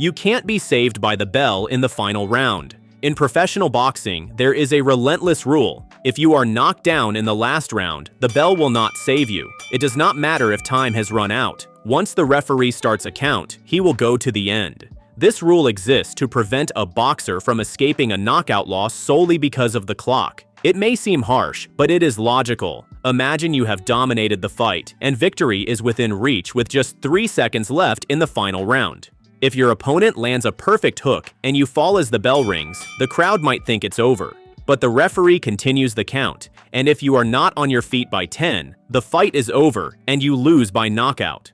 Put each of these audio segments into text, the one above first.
You can't be saved by the bell in the final round. In professional boxing, there is a relentless rule. If you are knocked down in the last round, the bell will not save you. It does not matter if time has run out. Once the referee starts a count, he will go to the end. This rule exists to prevent a boxer from escaping a knockout loss solely because of the clock. It may seem harsh, but it is logical. Imagine you have dominated the fight, and victory is within reach with just 3 seconds left in the final round. If your opponent lands a perfect hook and you fall as the bell rings, the crowd might think it's over. But the referee continues the count, and if you are not on your feet by 10, the fight is over and you lose by knockout.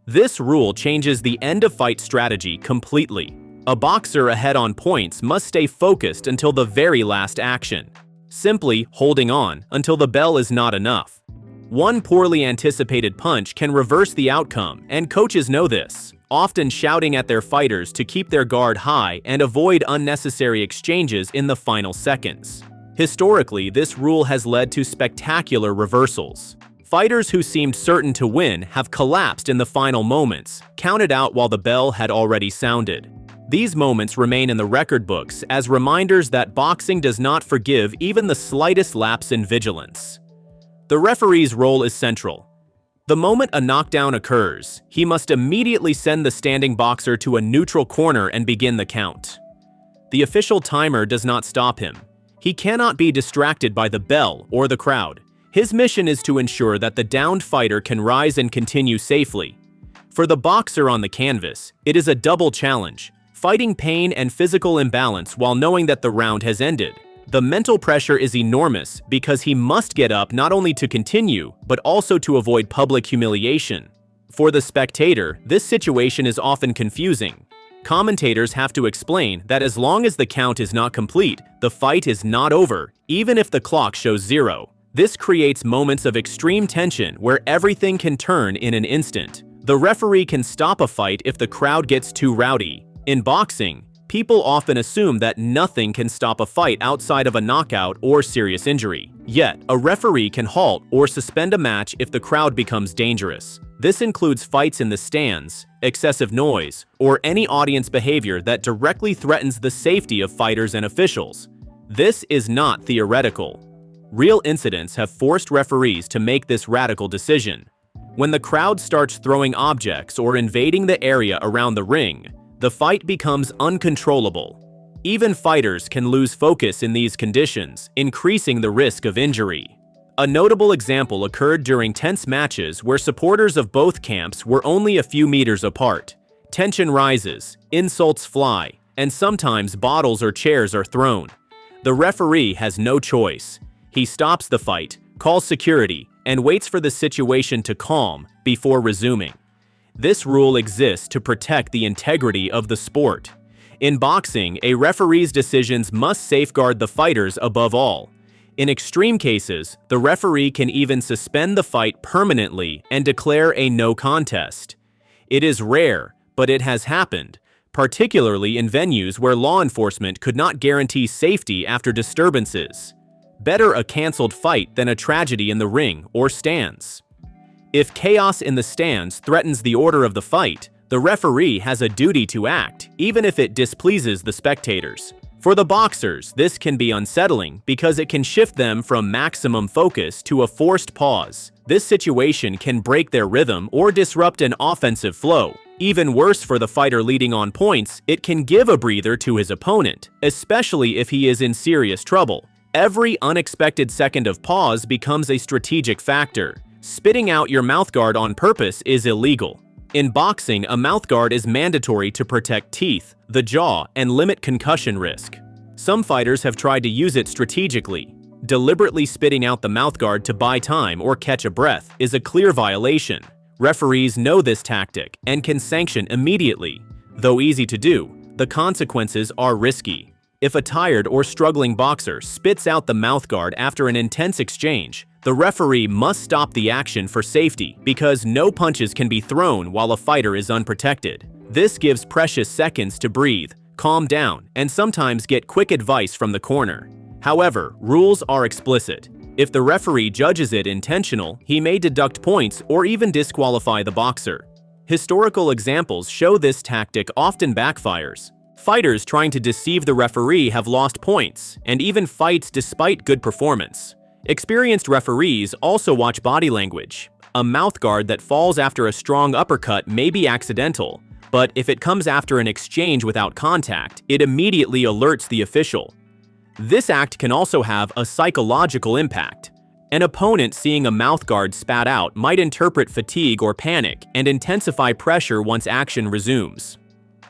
This rule changes the end-of-fight strategy completely. A boxer ahead on points must stay focused until the very last action, simply holding on until the bell is not enough. One poorly anticipated punch can reverse the outcome, and coaches know this, often shouting at their fighters to keep their guard high and avoid unnecessary exchanges in the final seconds. Historically, this rule has led to spectacular reversals. Fighters who seemed certain to win have collapsed in the final moments, counted out while the bell had already sounded. These moments remain in the record books as reminders that boxing does not forgive even the slightest lapse in vigilance. The referee's role is central. The moment a knockdown occurs, he must immediately send the standing boxer to a neutral corner and begin the count. The official timer does not stop him. He cannot be distracted by the bell or the crowd. His mission is to ensure that the downed fighter can rise and continue safely. For the boxer on the canvas, it is a double challenge, fighting pain and physical imbalance while knowing that the round has ended. The mental pressure is enormous because he must get up not only to continue, but also to avoid public humiliation. For the spectator, this situation is often confusing. Commentators have to explain that as long as the count is not complete, the fight is not over, even if the clock shows 0. This creates moments of extreme tension where everything can turn in an instant. The referee can stop a fight if the crowd gets too rowdy. In boxing, people often assume that nothing can stop a fight outside of a knockout or serious injury. Yet, a referee can halt or suspend a match if the crowd becomes dangerous. This includes fights in the stands, excessive noise, or any audience behavior that directly threatens the safety of fighters and officials. This is not theoretical. Real incidents have forced referees to make this radical decision. When the crowd starts throwing objects or invading the area around the ring, the fight becomes uncontrollable. Even fighters can lose focus in these conditions, increasing the risk of injury. A notable example occurred during tense matches where supporters of both camps were only a few meters apart. Tension rises, insults fly, and sometimes bottles or chairs are thrown. The referee has no choice. He stops the fight, calls security, and waits for the situation to calm before resuming. This rule exists to protect the integrity of the sport. In boxing, a referee's decisions must safeguard the fighters above all. In extreme cases, the referee can even suspend the fight permanently and declare a no contest. It is rare, but it has happened, particularly in venues where law enforcement could not guarantee safety after disturbances. Better a canceled fight than a tragedy in the ring or stands. If chaos in the stands threatens the order of the fight, the referee has a duty to act, even if it displeases the spectators. For the boxers, this can be unsettling because it can shift them from maximum focus to a forced pause. This situation can break their rhythm or disrupt an offensive flow. Even worse for the fighter leading on points, it can give a breather to his opponent, especially if he is in serious trouble. Every unexpected second of pause becomes a strategic factor. Spitting out your mouthguard on purpose is illegal. In boxing, a mouthguard is mandatory to protect teeth, the jaw, and limit concussion risk. Some fighters have tried to use it strategically. Deliberately spitting out the mouthguard to buy time or catch a breath is a clear violation. Referees know this tactic and can sanction immediately. Though easy to do, the consequences are risky. If a tired or struggling boxer spits out the mouthguard after an intense exchange, the referee must stop the action for safety because no punches can be thrown while a fighter is unprotected. This gives precious seconds to breathe, calm down, and sometimes get quick advice from the corner. However, rules are explicit. If the referee judges it intentional, he may deduct points or even disqualify the boxer. Historical examples show this tactic often backfires. Fighters trying to deceive the referee have lost points, and even fights despite good performance. Experienced referees also watch body language. A mouthguard that falls after a strong uppercut may be accidental, but if it comes after an exchange without contact, it immediately alerts the official. This act can also have a psychological impact. An opponent seeing a mouthguard spat out might interpret fatigue or panic and intensify pressure once action resumes.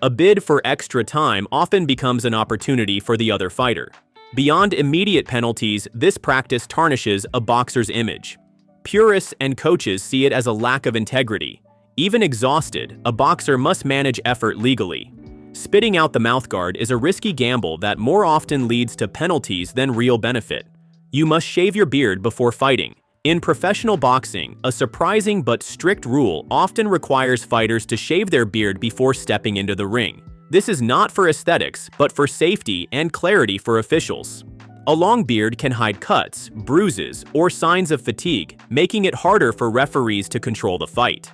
A bid for extra time often becomes an opportunity for the other fighter. Beyond immediate penalties, this practice tarnishes a boxer's image. Purists and coaches see it as a lack of integrity. Even exhausted, a boxer must manage effort legally. Spitting out the mouthguard is a risky gamble that more often leads to penalties than real benefit. You must shave your beard before fighting. In professional boxing, a surprising but strict rule often requires fighters to shave their beard before stepping into the ring. This is not for aesthetics, but for safety and clarity for officials. A long beard can hide cuts, bruises, or signs of fatigue, making it harder for referees to control the fight.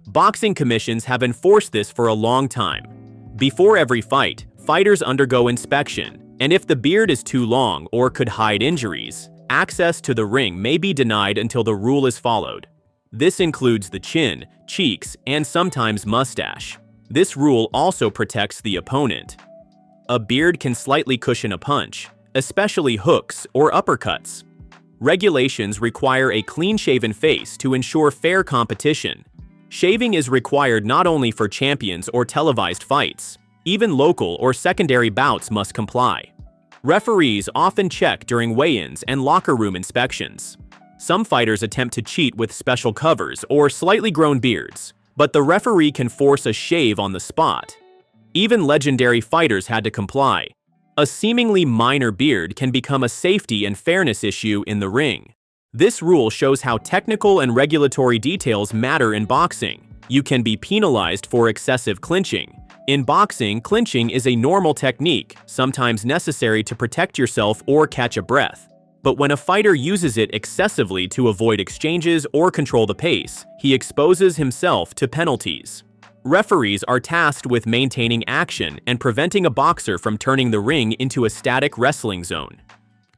Boxing commissions have enforced this for a long time. Before every fight, fighters undergo inspection, and if the beard is too long or could hide injuries, access to the ring may be denied until the rule is followed. This includes the chin, cheeks, and sometimes mustache. This rule also protects the opponent. A beard can slightly cushion a punch, especially hooks or uppercuts. Regulations require a clean-shaven face to ensure fair competition. Shaving is required not only for champions or televised fights. Even local or secondary bouts must comply. Referees often check during weigh-ins and locker room inspections. Some fighters attempt to cheat with special covers or slightly grown beards, but the referee can force a shave on the spot. Even legendary fighters had to comply. A seemingly minor beard can become a safety and fairness issue in the ring. This rule shows how technical and regulatory details matter in boxing. You can be penalized for excessive clinching. In boxing, clinching is a normal technique, sometimes necessary to protect yourself or catch a breath. But when a fighter uses it excessively to avoid exchanges or control the pace, he exposes himself to penalties. Referees are tasked with maintaining action and preventing a boxer from turning the ring into a static wrestling zone.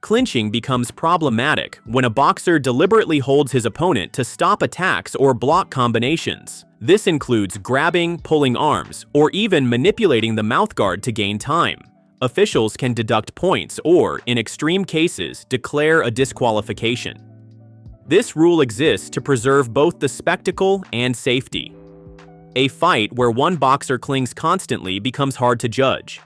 Clinching becomes problematic when a boxer deliberately holds his opponent to stop attacks or block combinations. This includes grabbing, pulling arms, or even manipulating the mouthguard to gain time. Officials can deduct points or, in extreme cases, declare a disqualification. This rule exists to preserve both the spectacle and safety. A fight where one boxer clings constantly becomes hard to judge.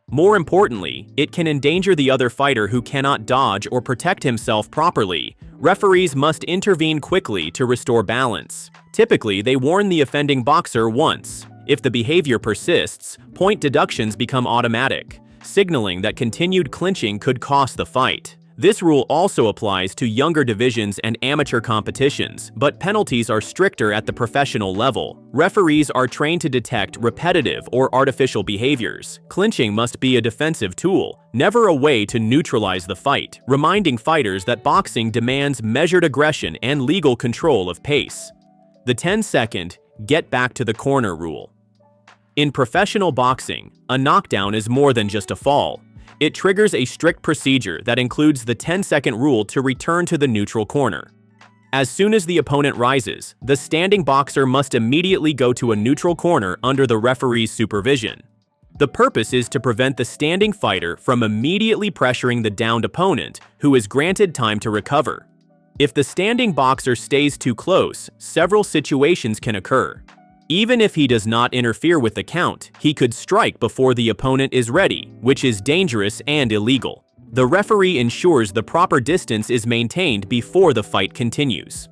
More importantly, it can endanger the other fighter who cannot dodge or protect himself properly. Referees must intervene quickly to restore balance. Typically, they warn the offending boxer once. If the behavior persists, point deductions become automatic, signaling that continued clinching could cost the fight. This rule also applies to younger divisions and amateur competitions, but penalties are stricter at the professional level. Referees are trained to detect repetitive or artificial behaviors. Clinching must be a defensive tool, never a way to neutralize the fight, reminding fighters that boxing demands measured aggression and legal control of pace. The 10-second, get back to the corner rule. In professional boxing, a knockdown is more than just a fall. It triggers a strict procedure that includes the 10-second rule to return to the neutral corner. As soon as the opponent rises, the standing boxer must immediately go to a neutral corner under the referee's supervision. The purpose is to prevent the standing fighter from immediately pressuring the downed opponent, who is granted time to recover. If the standing boxer stays too close, several situations can occur. Even if he does not interfere with the count, he could strike before the opponent is ready, which is dangerous and illegal. The referee ensures the proper distance is maintained before the fight continues.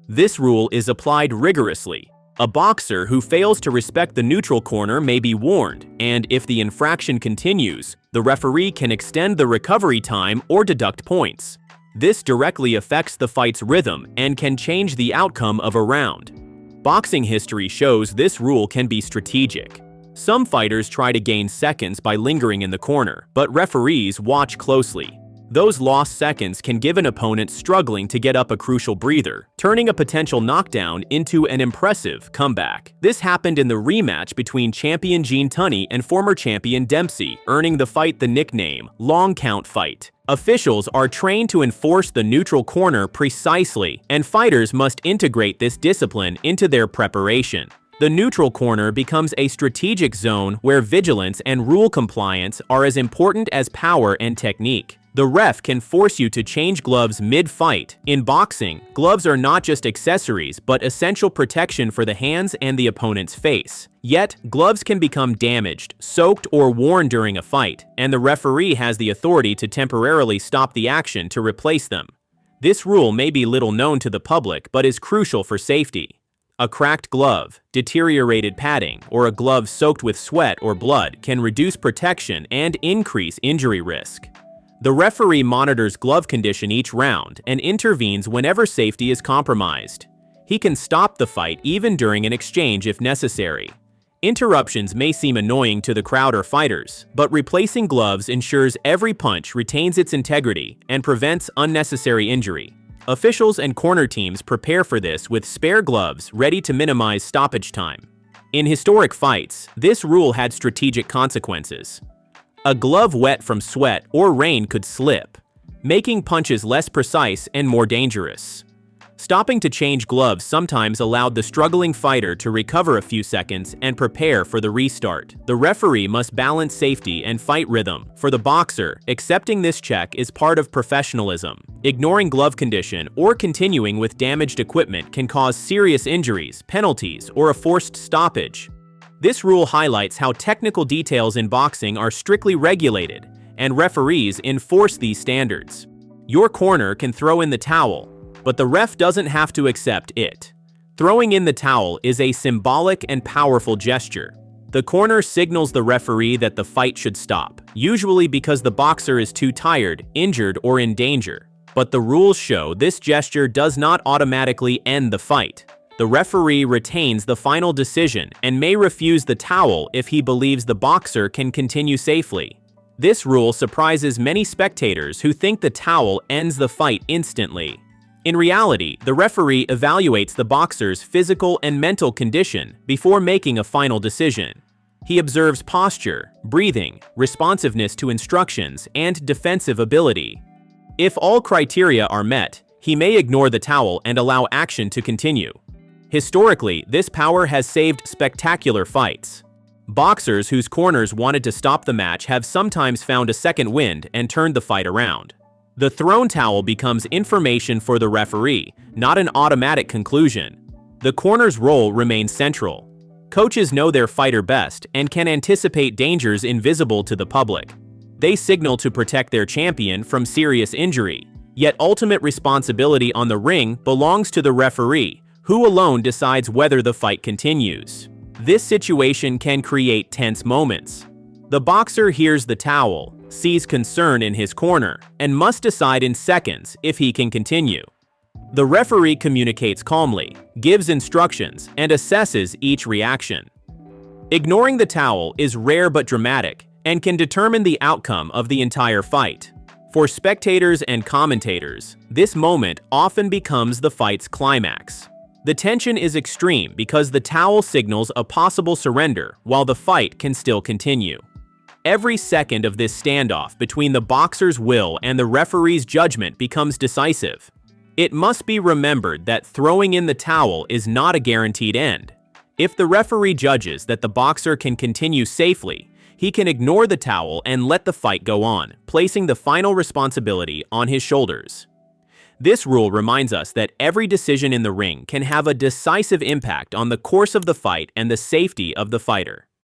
This rule is applied rigorously. A boxer who fails to respect the neutral corner may be warned, and if the infraction continues, the referee can extend the recovery time or deduct points. This directly affects the fight's rhythm and can change the outcome of a round. Boxing history shows this rule can be strategic. Some fighters try to gain seconds by lingering in the corner, but referees watch closely. Those lost seconds can give an opponent struggling to get up a crucial breather, turning a potential knockdown into an impressive comeback. This happened in the rematch between champion Gene Tunney and former champion Dempsey, earning the fight the nickname Long Count Fight. Officials are trained to enforce the neutral corner precisely, and fighters must integrate this discipline into their preparation. The neutral corner becomes a strategic zone where vigilance and rule compliance are as important as power and technique. The ref can force you to change gloves mid-fight. In boxing, gloves are not just accessories but essential protection for the hands and the opponent's face. Yet, gloves can become damaged, soaked, or worn during a fight, and the referee has the authority to temporarily stop the action to replace them. This rule may be little known to the public but is crucial for safety. A cracked glove, deteriorated padding, or a glove soaked with sweat or blood can reduce protection and increase injury risk. The referee monitors glove condition each round and intervenes whenever safety is compromised. He can stop the fight even during an exchange if necessary. Interruptions may seem annoying to the crowd or fighters, but replacing gloves ensures every punch retains its integrity and prevents unnecessary injury. Officials and corner teams prepare for this with spare gloves ready to minimize stoppage time. In historic fights, this rule had strategic consequences. A glove wet from sweat or rain could slip, making punches less precise and more dangerous. Stopping to change gloves sometimes allowed the struggling fighter to recover a few seconds and prepare for the restart. The referee must balance safety and fight rhythm. For the boxer, accepting this check is part of professionalism. Ignoring glove condition or continuing with damaged equipment can cause serious injuries, penalties, or a forced stoppage. This rule highlights how technical details in boxing are strictly regulated, and referees enforce these standards. Your corner can throw in the towel, but the ref doesn't have to accept it. Throwing in the towel is a symbolic and powerful gesture. The corner signals the referee that the fight should stop, usually because the boxer is too tired, injured, or in danger. But the rules show this gesture does not automatically end the fight. The referee retains the final decision and may refuse the towel if he believes the boxer can continue safely. This rule surprises many spectators who think the towel ends the fight instantly. In reality, the referee evaluates the boxer's physical and mental condition before making a final decision. He observes posture, breathing, responsiveness to instructions, and defensive ability. If all criteria are met, he may ignore the towel and allow action to continue. Historically, this power has saved spectacular fights. Boxers whose corners wanted to stop the match have sometimes found a second wind and turned the fight around. The thrown towel becomes information for the referee, not an automatic conclusion. The corner's role remains central. Coaches know their fighter best and can anticipate dangers invisible to the public. They signal to protect their champion from serious injury, yet ultimate responsibility on the ring belongs to the referee, who alone decides whether the fight continues. This situation can create tense moments. The boxer hears the towel, sees concern in his corner, and must decide in seconds if he can continue. The referee communicates calmly, gives instructions, and assesses each reaction. Ignoring the towel is rare but dramatic and can determine the outcome of the entire fight. For spectators and commentators, this moment often becomes the fight's climax. The tension is extreme because the towel signals a possible surrender while the fight can still continue. Every second of this standoff between the boxer's will and the referee's judgment becomes decisive. It must be remembered that throwing in the towel is not a guaranteed end. If the referee judges that the boxer can continue safely, he can ignore the towel and let the fight go on, placing the final responsibility on his shoulders. This rule reminds us that every decision in the ring can have a decisive impact on the course of the fight and the safety of the fighter.